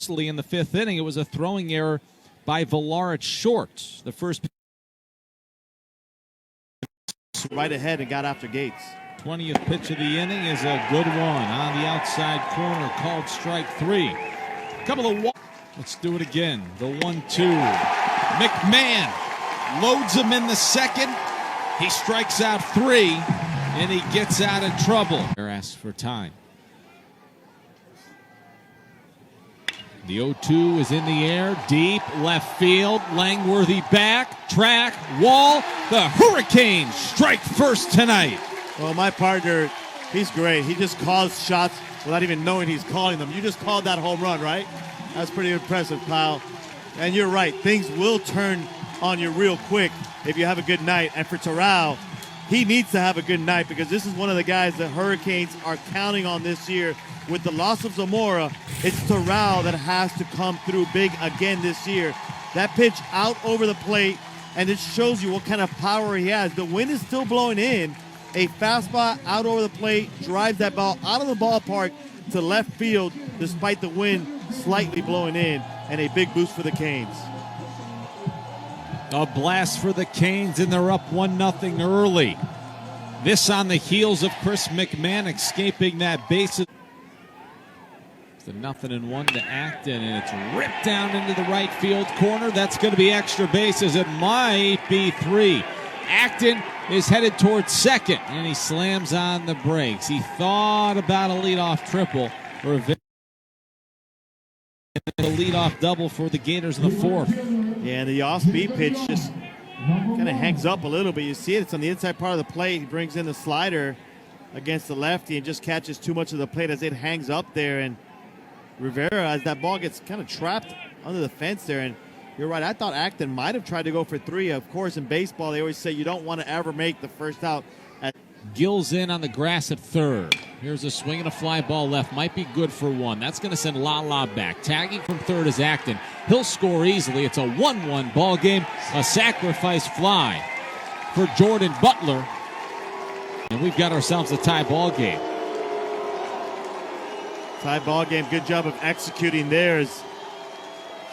In the fifth inning, it was a throwing error by Villar at short. The first right ahead and got after Gates. 20th pitch of the inning is a good one on the outside corner, called strike three. Let's do it again. The 1-2. McMahon loads him in the second. He strikes out three, and he gets out of trouble. Asks for time. The 0-2 is in the air, deep, left field, Langworthy back, track, wall. The Hurricanes strike first tonight. Well, my partner, he's great. He just calls shots without even knowing he's calling them. You just called that home run, right? That's pretty impressive, Kyle. And you're right, things will turn on you real quick if you have a good night. And for Terrell, he needs to have a good night because this is one of the guys the Hurricanes are counting on this year. With the loss of Zamora, it's Terrell that has to come through big again this year. That pitch out over the plate, and it shows you what kind of power he has. The wind is still blowing in. A fastball out over the plate drives that ball out of the ballpark to left field despite the wind slightly blowing in, and a big boost for the Canes. A blast for the Canes, and they're up 1-0 early. This on the heels of Chris McMahon escaping that base. It's a 0-1 to Acton, and it's ripped down into the right field corner. That's going to be extra bases. It might be 3. Acton is headed towards second, and he slams on the brakes. He thought about a leadoff triple or a leadoff double for the Gators in the fourth. Yeah, and the off-speed pitch just kind of hangs up a little bit. You see it, it's on the inside part of the plate. He brings in the slider against the lefty and just catches too much of the plate as it hangs up there. And Rivera, as that ball gets kind of trapped under the fence there, and you're right, I thought Acton might have tried to go for 3. Of course, in baseball, they always say you don't want to ever make the first out. Gills in on the grass at third. Here's a swing and a fly ball left. Might be good for 1. That's going to send Lala back. Tagging from third is Acton. He'll score easily. It's a 1-1 ball game. A sacrifice fly for Jordan Butler. And we've got ourselves a tie ball game. Tie ball game. Good job of executing theirs.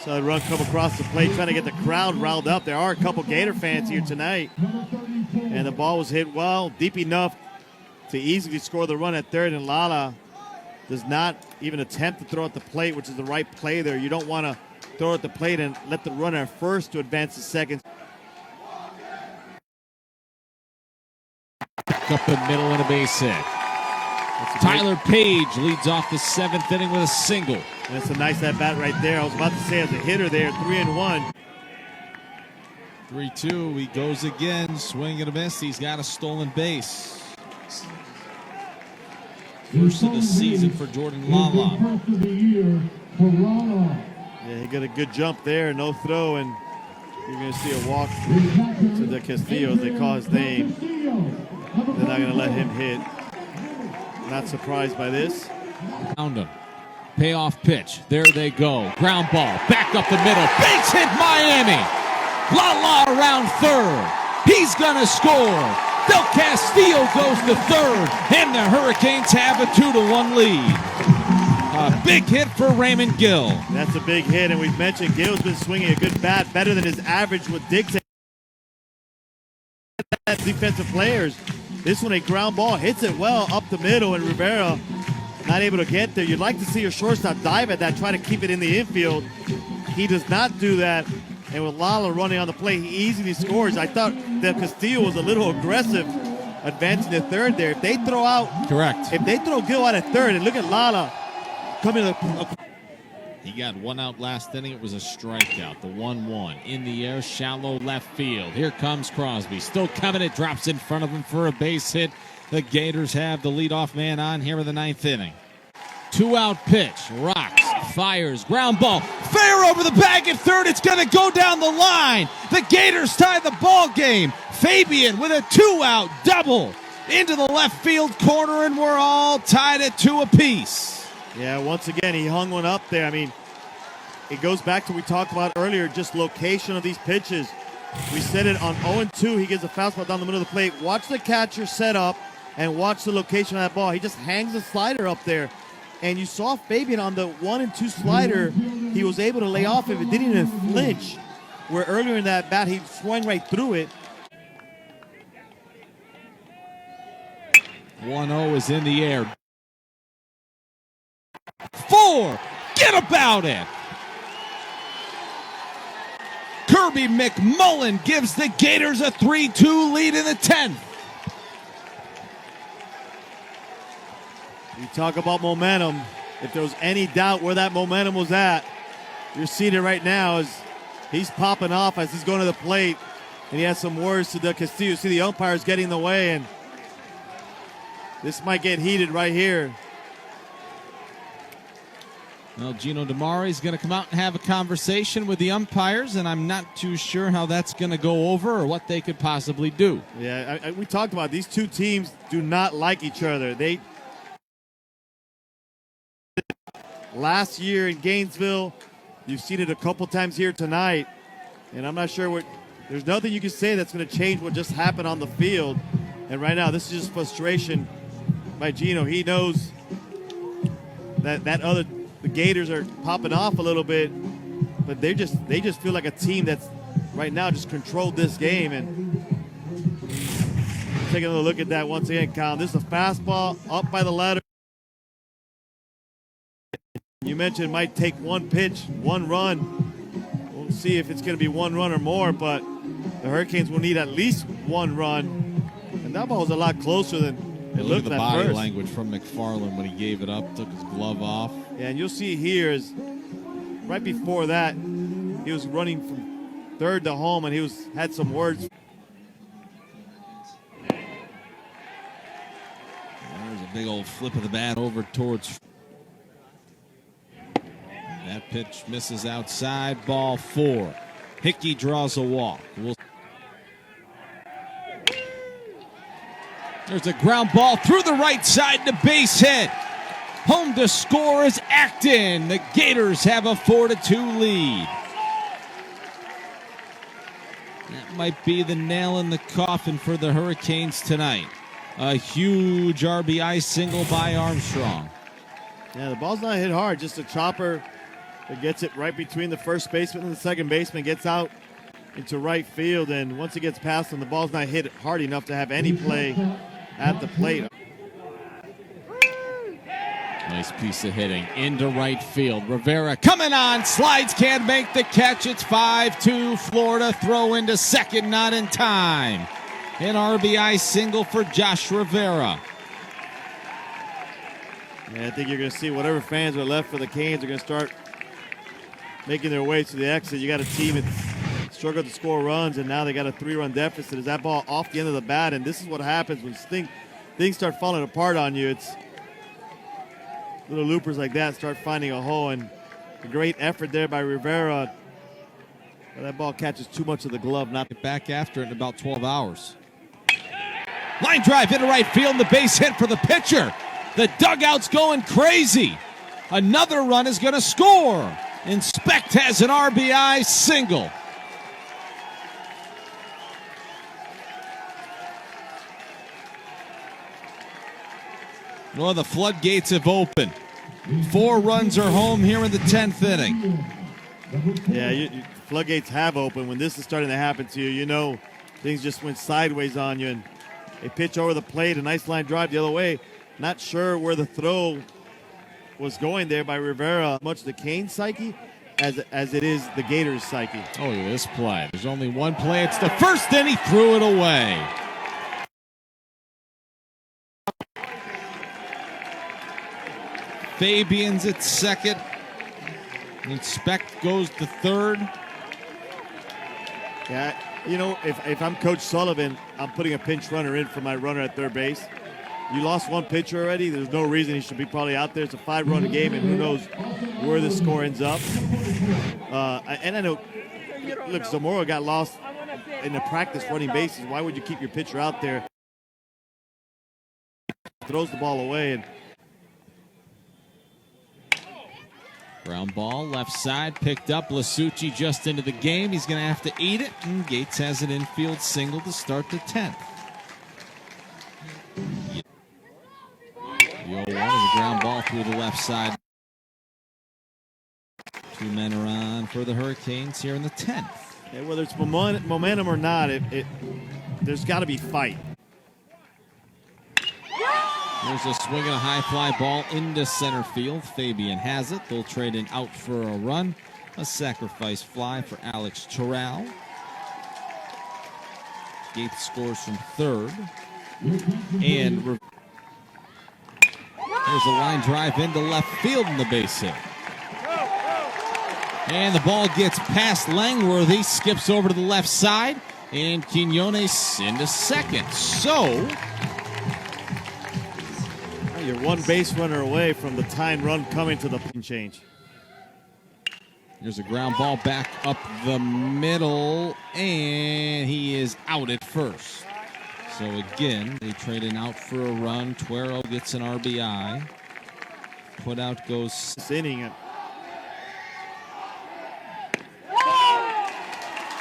So the run come across the plate, trying to get the crowd riled up. There are a couple Gator fans here tonight. And the ball was hit well, deep enough to easily score the run at third. And Lala does not even attempt to throw at the plate, which is the right play there. You don't want to throw at the plate and let the runner at first to advance to second. Up the middle and a base hit. Tyler Page leads off the 7th inning with a single. That's a nice at-bat right there. I was about to say as a hitter there, 3-1. 3-2, he goes again, swing and a miss. He's got a stolen base. First of the season for Jordan Lala. Yeah, he got a good jump there, no throw, and you're going to see a walk to the Castillo, as they call his name. They're not going to let him hit. Not surprised by this. Found him. Payoff pitch. There they go. Ground ball. Back up the middle. Base hit Miami. Lala around third. He's going to score. Del Castillo goes to third. And the Hurricanes have a 2-1 lead. A big hit for Raymond Gill. That's a big hit, and we've mentioned Gill's been swinging a good bat, better than his average with Dixon. Defensive players. This one, a ground ball, hits it well up the middle, and Rivera not able to get there. You'd like to see your shortstop dive at that, try to keep it in the infield. He does not do that, and with Lala running on the plate, he easily scores. I thought that Castillo was a little aggressive advancing to third there. If they throw out, correct. If they throw Gill out at third, and look at Lala coming to he got 1 out last inning. It was a strikeout. The 1-1 in the air, shallow left field. Here comes Crosby. Still coming. It drops in front of him for a base hit. The Gators have the leadoff man on here in the 9th inning. 2-out pitch. Rocks, fires, ground ball. Fair over the bag at third. It's going to go down the line. The Gators tie the ball game. Fabian with a 2-out double into the left field corner, and we're all tied at 2 apiece. Yeah, once again, he hung one up there. I mean, it goes back to what we talked about earlier, just location of these pitches. We said it on 0-2, he gets a fastball down the middle of the plate. Watch the catcher set up and watch the location of that ball. He just hangs the slider up there. And you saw Fabian on the 1-2 slider he was able to lay off of it, didn't even flinch, where earlier in that bat he swung right through it. 1-0 is in the air. 4, get about it! Kirby McMullen gives the Gators a 3-2 lead in the 10th. You talk about momentum. If there was any doubt where that momentum was at, you're seeing it right now as he's popping off as he's going to the plate. And he has some words to the Castillo. See the umpires getting in the way, and this might get heated right here. Well, Gino DeMare is going to come out and have a conversation with the umpires, and I'm not too sure how that's going to go over or what they could possibly do. Yeah, we talked about these two teams do not like each other. Last year in Gainesville, you've seen it a couple times here tonight, and I'm not sure there's nothing you can say that's going to change what just happened on the field. And right now, this is just frustration by Gino. He knows that the Gators are popping off a little bit, but they just feel like a team that's right now just controlled this game. And taking a look at that once again, Kyle. This is a fastball up by the ladder. You mentioned it might take one pitch, one run. We'll see if it's going to be one run or more, but the Hurricanes will need at least one run. And that ball was a lot closer than it looked at the at body first. language from McFarland when he gave it up, took his glove off. Yeah, and you'll see here is right before that, he was running from third to home, and he had some words. There's a big old flip of the bat over towards. That pitch misses outside, ball 4. Hickey draws a walk. There's a ground ball through the right side to base hit. Home to score is Acton. The Gators have a 4-2 lead. That might be the nail in the coffin for the Hurricanes tonight. A huge RBI single by Armstrong. Yeah, the ball's not hit hard, just a chopper that gets it right between the first baseman and the second baseman, gets out into right field, and once it gets past him, the ball's not hit hard enough to have any play at the plate. Nice piece of hitting into right field. Rivera coming on, slides, can't make the catch. It's 5-2 Florida. Throw into second, not in time. An RBI single for Josh Rivera. Yeah, I think you're going to see whatever fans are left for the Canes are going to start making their way to the exit. You got a team that struggled to score runs, and now they got a 3-run deficit. Is that ball off the end of the bat? And this is what happens when things start falling apart on you. It's little loopers like that start finding a hole, and a great effort there by Rivera. But that ball catches too much of the glove. Not get back after it in about 12 hours. Line drive into right field, and the base hit for the pitcher. The dugout's going crazy. Another run is going to score. Inspect has an RBI single. Well, the floodgates have opened. 4 runs are home here in the 10th inning. Yeah, floodgates have opened. When this is starting to happen to you, you know things just went sideways on you. And a pitch over the plate, a nice line drive the other way. Not sure where the throw was going there by Rivera. Much the Canes psyche as it is the Gators psyche. Oh, look at this play. There's only one play. It's the first, and he threw it away. Fabian's at second. Inspect goes to third. Yeah, you know, if I'm Coach Sullivan, I'm putting a pinch runner in for my runner at third base. You lost one pitcher already. There's no reason he should be probably out there. It's a 5-run game, and who knows where the score ends up. And I know, look, Zamora got lost in the practice running bases. Why would you keep your pitcher out there? Throws the ball away. And ground ball, left side, picked up. Lasucci just into the game. He's going to have to eat it, and Gates has an infield single to start the 10th. The 0-1 is a ground ball through the left side. Two men are on for the Hurricanes here in the 10th. Yeah, whether it's momentum or not, there's got to be fight. There's a swing and a high fly ball into center field. Fabian has it. They'll trade an out for a run. A sacrifice fly for Alex Terrell. Gates scores from third. And there's a line drive into left field in the base hit. And the ball gets past Langworthy, skips over to the left side, and Quinones into second. So you're one base runner away from the tying run coming to the change. There's a ground ball back up the middle, and he is out at first. So again, they trade an out for a run. Tuero gets an RBI. Put out goes. This inning.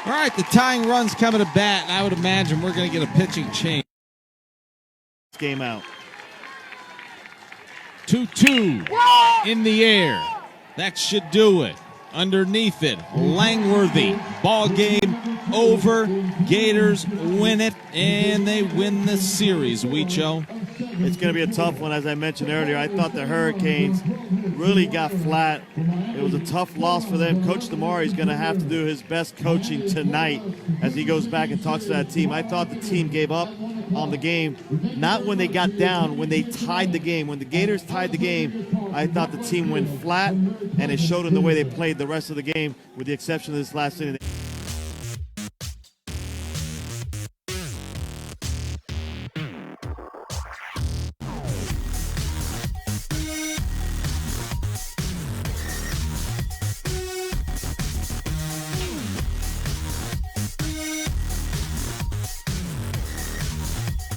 All right, the tying run's coming to bat, and I would imagine we're going to get a pitching change. Game out. 2-2 in the air. That should do it. Underneath it, Langworthy. Ball game over. Gators win it, and they win the series. Weecho. It's going to be a tough one, as I mentioned earlier. I thought the Hurricanes really got flat. It was a tough loss for them. Coach Damari is going to have to do his best coaching tonight as he goes back and talks to that team. I thought the team gave up on the game, not when they got down, when they tied the game. When the Gators tied the game, I thought the team went flat, and it showed in the way they played the rest of the game, with the exception of this last inning.